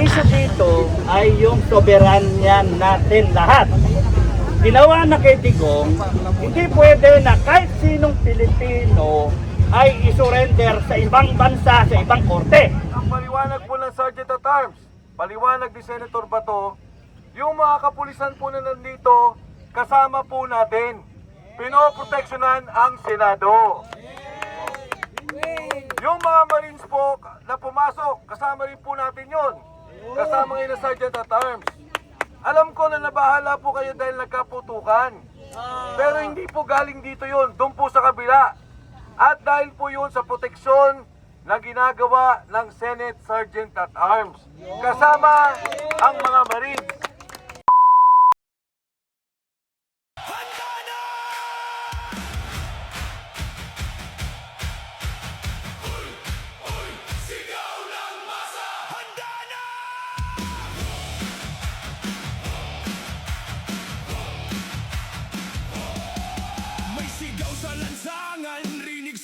issue dito ay yung soberanya natin lahat. Ginawa na kay Digong, hindi pwede na kahit sinong Pilipino ay isurrender sa ibang bansa, sa ibang korte. Ang paliwanag po ng Sergeant at Arms, paliwanag ni Senator Bato, yung mga kapulisan po na nandito, kasama po natin. Pinoproteksyonan ang Senado. Yung mga Marines po na pumasok, kasama rin po natin yun. Kasama ngayon ng Sergeant at Arms. Alam ko na nabahala po kayo dahil nagkaputukan. Pero hindi po galing dito yun, doon po sa kabila. At dahil po yun sa proteksyon na ginagawa ng Senate Sergeant at Arms. Kasama ang mga Marines.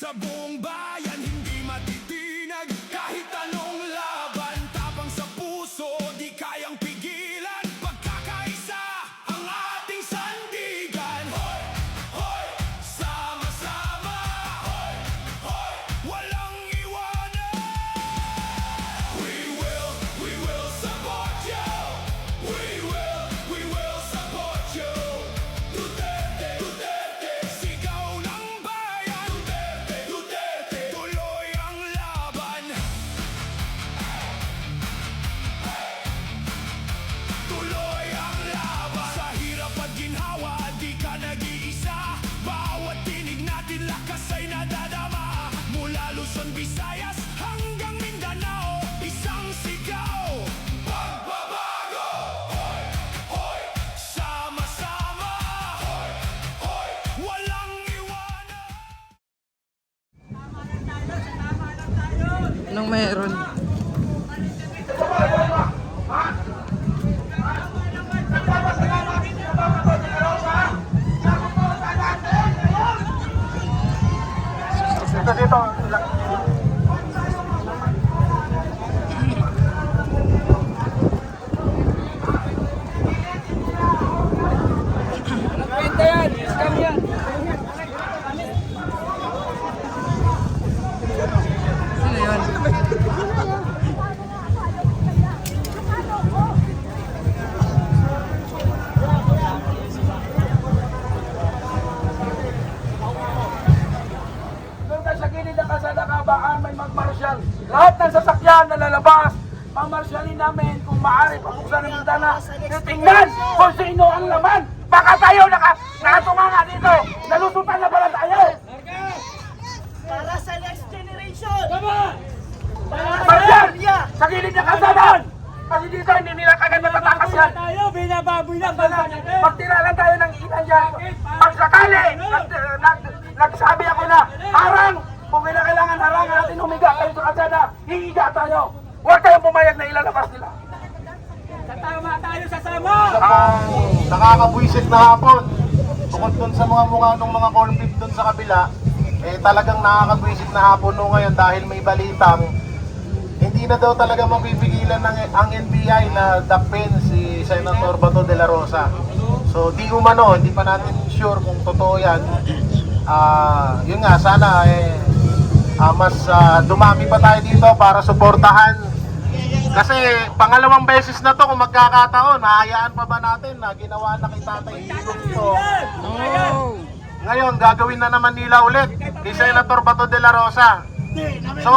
Sa buong bayan, hindi matitinag kahit anong laban. Tapang sa puso, di kayang pigilan. Pagkakaisa ang ating sandigan. Hoy, hoy, sama-sama. Hoy, hoy, walang iwanan. We will support you. We will support you. Duterte, Duterte, sigaw ng bayan. Duterte, tuloy ang laban. Tuloy ang laban. Sa hirap at ginhawa, di ka nag-iisa. Bawat tinig natin, lakas ay nadadama. Mula Luzon, Visayas hanggang Mindanao, isang sigaw. Pagbabago. Hoy, hoy, sama-sama. Hoy, hoy, walang iwanan. Anong meron? Dito. Ano yun? Doon ka sa gilid ng kalsada kabaan, may magmarsyal. Lahat ng sasakyan na lalabas, mamarsyaling namin kung maaari pabuksan ng bintana. Titingnan kung sino ang laman. Baka tayo nakatumanga dito. Nalusutan na pala tayo. Para sa next generation! Marsyal! Sa gilid ng kalsada! Kasi dito hindi nila kagad matatakas yan. Tayo, binababoy lang bansa natin! Pagtira lang tayo ng ilan dyan. Pag sakali, nagsabi ako na, harang! Kung kailangan harang natin humiga kayo sa kalsada, hihiga tayo. Huwag tayong pumayag na ilalabas nila. Tatama tayo sa sama! Nakakabwisit na hapon. Bukod dun sa mga mukha ng mga cornflake dun sa kabila, talagang nakakabwisit na hapon no ngayon dahil may balitang hindi na daw talaga mapipigilan ang NBI na dakpin si Senator Bato de la Rosa. So di umano, hindi pa natin sure kung totoo yan. Yun nga, sana mas dumami pa tayo dito para suportahan. Kasi pangalawang beses na to kung magkakataon, mahayaan pa ba natin na ginawa na kay Tatay Digong ito? No! Ngayon, gagawin na naman nila ulit kay Senator Bato de la Rosa. So,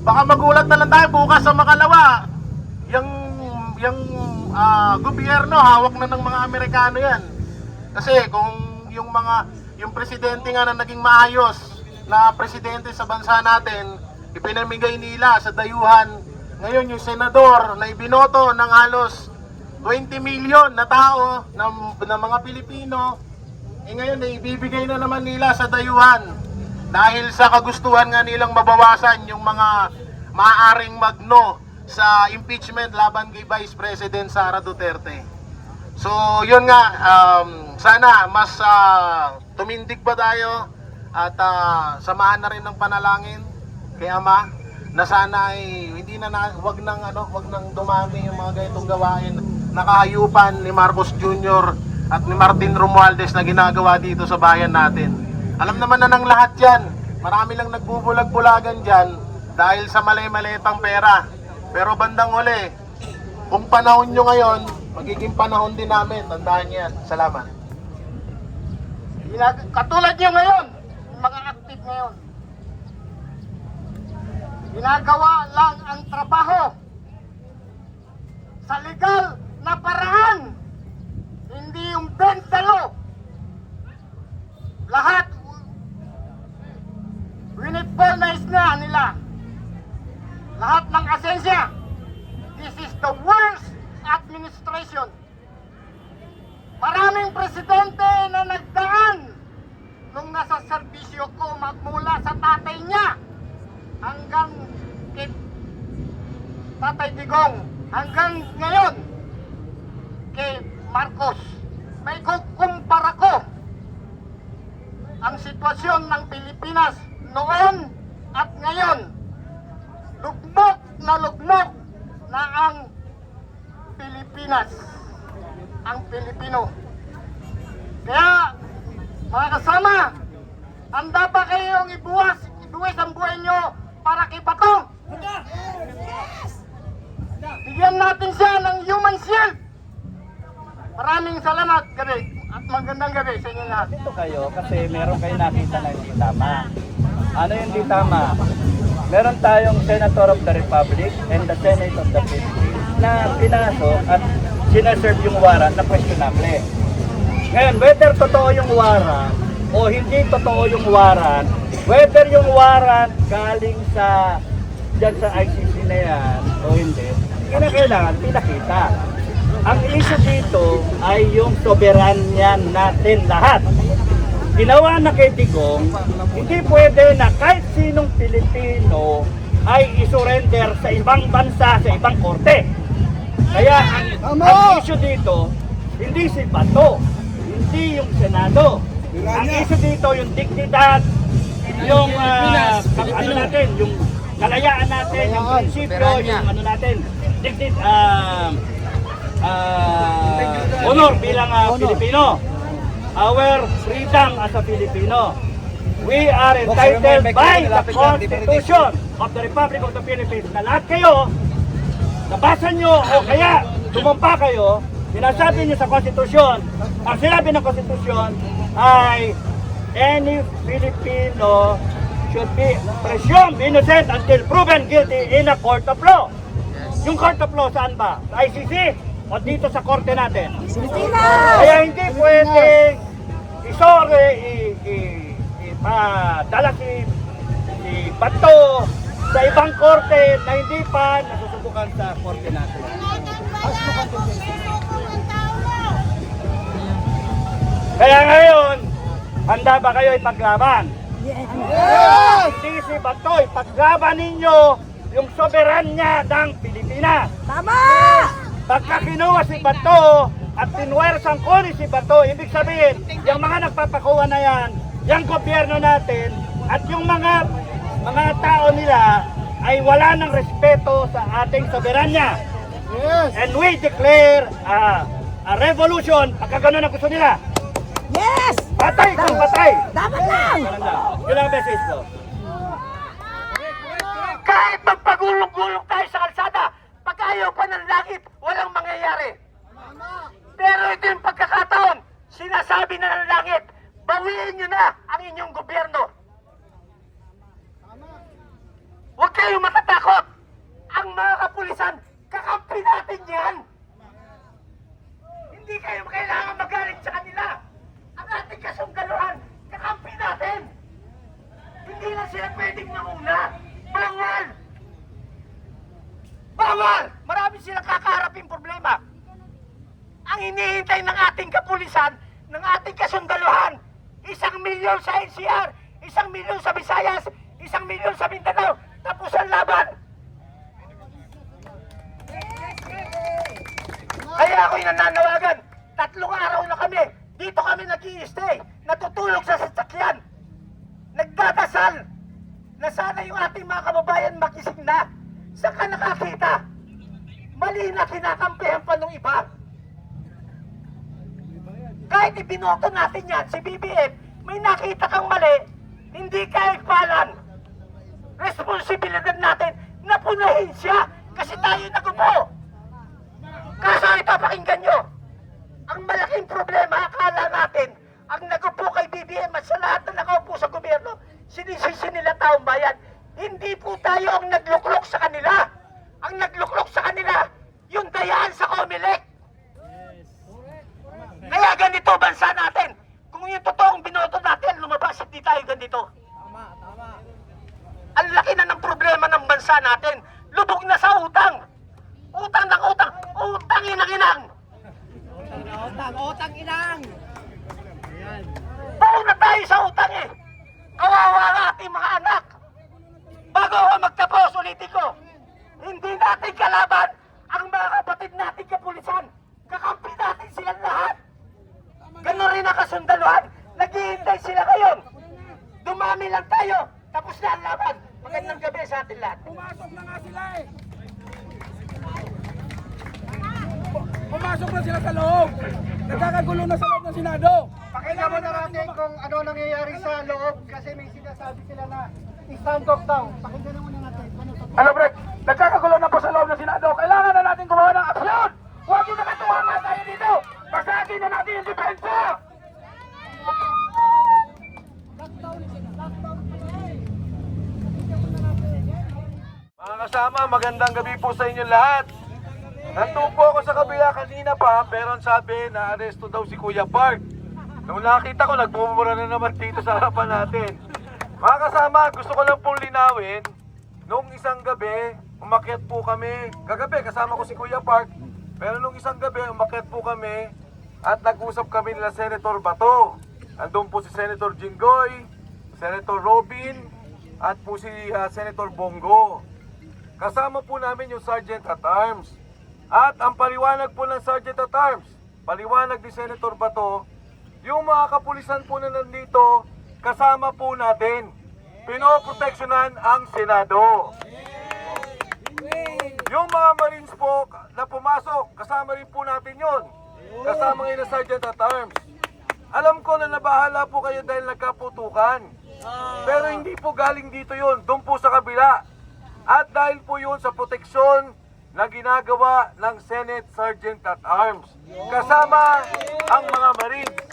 baka magulat na lang tayo bukas sa Makalawa. Yung gobyerno, hawak na ng mga Amerikano yan. Kasi kung yung presidente nga na naging maayos na presidente sa bansa natin, ipinamigay nila sa dayuhan. Ngayon yung senador na ibinoto ng halos 20 million na tao na mga Pilipino, ngayon ibibigay na naman nila sa dayuhan dahil sa kagustuhan nga nilang mabawasan yung mga maaaring magno sa impeachment laban kay Vice President Sara Duterte. So yun nga, sana mas tumindig ba tayo at samahan na rin ng panalangin kay Ama na sana ay hindi wag nang dumami yung mga ganitong gawain na kahayupan ni Marcos Jr. at ni Martin Romualdez na ginagawa dito sa bayan natin. Alam naman na ng lahat yan. Marami lang nagbubulag-bulagan dyan dahil sa mali-malitang pera. Pero bandang huli, kung panahon nyo ngayon, magiging panahon din namin. Tandaan nyo yan. Salamat. Katulad nyo ngayon, mga active ngayon, ginagawa lang ang trabaho sa legal na paraan, hindi yung bentalo. Lahat winiponize na nila lahat ng asensya. This is the worst administration. Maraming presidente na nagdaan nung nasa serbisyo ko magmula sa tatay niya hanggang kay Tatay Digong hanggang ngayon kay Marcos. May kukumpara ko ang sitwasyon ng Pilipinas noon at ngayon. Lugmok na ang Pilipinas, ang Pilipino. Kaya mga kasama, handa ba kayong ibuwis ang buhay nyo para kay Bato? Bigyan natin siya ng human shield. Maraming salamat gabi at magandang gabi sa inyo lahat. Dito kayo kasi meron kayo nakita na hindi tama. Ano yung hindi tama? Meron tayong Senator of the Republic and the Senate of the Philippines na pinasok at sinaserve yung warrant na questionable. Ngayon, whether totoo yung warrant o hindi totoo yung warrant, whether yung warrant galing sa dyan sa ICC na yan o hindi, kailangan pinakita. Ang issue dito ay yung soberanya natin lahat. Ginawa na kay Digong, hindi pwede na kahit sinong Pilipino ay isurrender sa ibang bansa, sa ibang korte. Kaya ang issue dito, hindi si Bato, hindi yung Senado. Ang issue dito yung dignidad, yung ano natin, yung kalayaan natin, yung prinsipyo, yung ano natin, honor bilang Pilipino. Our freedom as a Filipino. We are entitled by the Constitution of the Republic of the Philippines na lahat kayo, nabasa nyo o kaya tumumpa kayo, sinasabi nyo sa Constitution, ang sinabi ng Constitution ay any Filipino should be presumed innocent until proven guilty in a court of law. Yung court of law saan ba? Sa ICC? O dito sa korte natin? Kaya hindi pwede ipadala si Bato sa ibang korte na hindi pa nasusubukan sa korte natin. Kaya ngayon, handa ba kayo ipaglaban? Hindi si Bato, ipaglaban ninyo yung soberanya ng Pilipinas. Tama! Pagka kinuha si Bato at pinwersang kunin si Bato, ibig sabihin, yung mga nagpapakuha na yan, yung gobyerno natin, at yung mga tao nila ay wala ng respeto sa ating soberanya. Yes. And we declare a revolution pagka gano'n ang gusto nila. Yes! Patay kung patay! Dapat lang! Yun ang message ko. Kahit magpagulong-gulong tayo sa kalsada, pag ayaw pa ng langit, walang mangyayari. Pero ito yung pagkakataon, sinasabi na ng langit, bawiin nyo na ang inyong gobyerno. Huwag kayong matatakot. Ang mga kapulisan, kakampi natin yan. Hindi kayo kailangan magalit sa kanila. Ang ating kasunggaluhan, kakampi natin. Hindi na sila pwedeng manguna. Bawal! Bawal! Marami silang kakaharaping problema. Ang hinihintay ng ating kapulisan, ng ating kasundaluhan, 1 milyon sa NCR, 1 milyon sa Visayas, 1 milyon sa Mindanao, tapos ang laban. Kaya ako'y nananawagan, 3 araw na kami, dito kami nag-i-stay, natutulog sa sasakyan, nagdadasal, na sana yung ating mga kababayan magising na. Saan ka nakakita? Mali na kinakampihan pa ng iba. Kahit ibinoto natin yan, si BBM, may nakita kang mali, hindi ka ikpalan. Responsibilidad natin na punahin siya kasi tayo nagupo. Kaso ito, pakinggan nyo. Ang malaking problema, akala natin, ang nagupo kay BBM at sa lahat na nakaupo sa gobyerno, sinisisi nila taong bayan. Hindi po tayo ang nagluklok sa kanila. Ang nagluklok sa kanila, yung dayaan sa Comelec. Kaya ganito bansa natin. Kung yung totoong binoto natin, lumabas, hindi tayo ganito. Ang laki na ng problema ng bansa natin. Lubog na sa utang. Utang ng utang. Utang inang-inang. Utang inang! Buo na tayo sa utang eh. Kawawa ang ating mga anak. Bago ako magtapos, ulitin ko. Hindi natin kalaban ang mga kapatid natin kapulisan. Kakampi natin silang lahat. Ganon rin ang kasundaluhan. Naghihintay sila ngayon. Dumami lang tayo. Tapos na ang laban. Magandang gabi sa atin lahat. Pumasok na nga sila eh. Pumasok na sila sa loob. Nagkakagulo na sa loob ng Senado. Pakinggan mo na natin kung ano nangyayari sa loob kasi may sinasabi sila na stand off daw. Pakinggan muna natin. Ano Brett? Nagkakagulo na po sa loob ng Senado. Kailangan na natin gumawa ng aksyon. Huwag yung nakatuwangan tayo dito. Basagin na natin yung depensa. Mga kasama, magandang gabi po sa inyo lahat. Nandun po ako sa kabila kanina pa, pero ang sabi na aresto daw si Kuya Park. Nung nakita ko, nagmumura na naman dito sa harapan natin. Mga kasama, gusto ko lang pong linawin, nung isang gabi, umakyat po kami, kagabi kasama ko si Kuya Park, pero nung isang gabi, umakyat po kami at nag-usap kami nila Senator Bato. Nandun po si Senator Jinggoy, Senator Robin, at po si Senator Bongo. Kasama po namin yung Sergeant at Arms. At ang paliwanag po ng Sergeant at Arms, paliwanag ni Senator Bato, yung mga kapulisan po na nandito, kasama po natin. Pinoproteksyonan ang Senado. Yung mga Marines po na pumasok, kasama rin po natin yun. Kasama ngayon ng Sergeant at Arms. Alam ko na nabahala po kayo dahil nagkaputukan. Pero hindi po galing dito yun, doon po sa kabila. At dahil po yun sa proteksyon na ginagawa ng Senate Sergeant at Arms. Kasama ang mga Marines.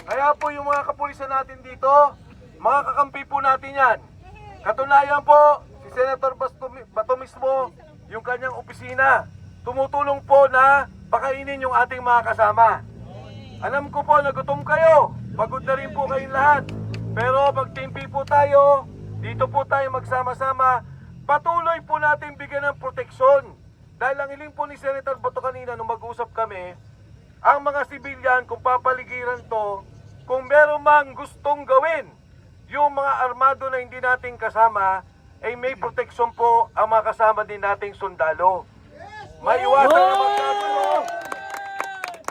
Kaya po yung mga kapulisan natin dito, mga kakampi po natin yan. Katunayan po, si Senator Bato mismo, yung kanyang opisina, tumutulong po na pakainin yung ating mga kasama. Alam ko po, nagutom kayo. Pagod na rin po kayong lahat. Pero magtimpi po tayo, dito po tayo magsama-sama, patuloy po natin bigyan ng proteksyon. Dahil ang hiling po ni Senator Bato kanina nung mag-usap kami, ang mga sibilyan kung papaligiran to, kung meron mang gustong gawin, yung mga armado na hindi nating kasama, ay may proteksyon po ang mga kasama din nating sundalo. Maiwasan na magkagulo.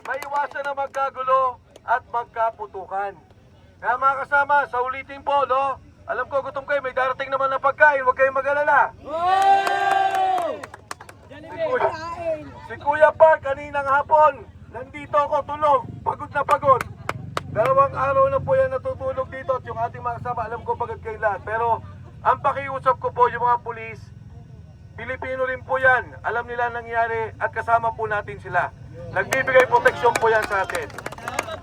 Maiwasan na magkagulo at magkaputukan. Kaya mga kasama, sa ulitin po, no? Alam ko, gutom kayo, may darating naman na pagkain, huwag kayong mag-alala. Si Kuya Park, kaninang hapon, nandito ako tulog, pagod na pagod. 2 araw na po yan natutulog dito at yung ating mga kasama, alam ko pagod kayo lahat. Pero ang pakiusap ko po yung mga pulis, Pilipino rin po yan, alam nila nangyari at kasama po natin sila. Nagbibigay proteksyon po yan sa atin.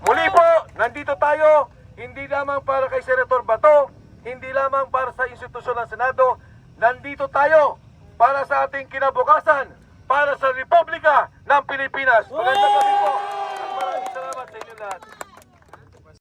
Muli po, nandito tayo, hindi lamang para kay Senator Bato, hindi lamang para sa institusyon ng Senado, nandito tayo para sa ating kinabukasan, para sa Republika ng Pilipinas. Magandang gabi po at maraming salamat sa inyo lahat.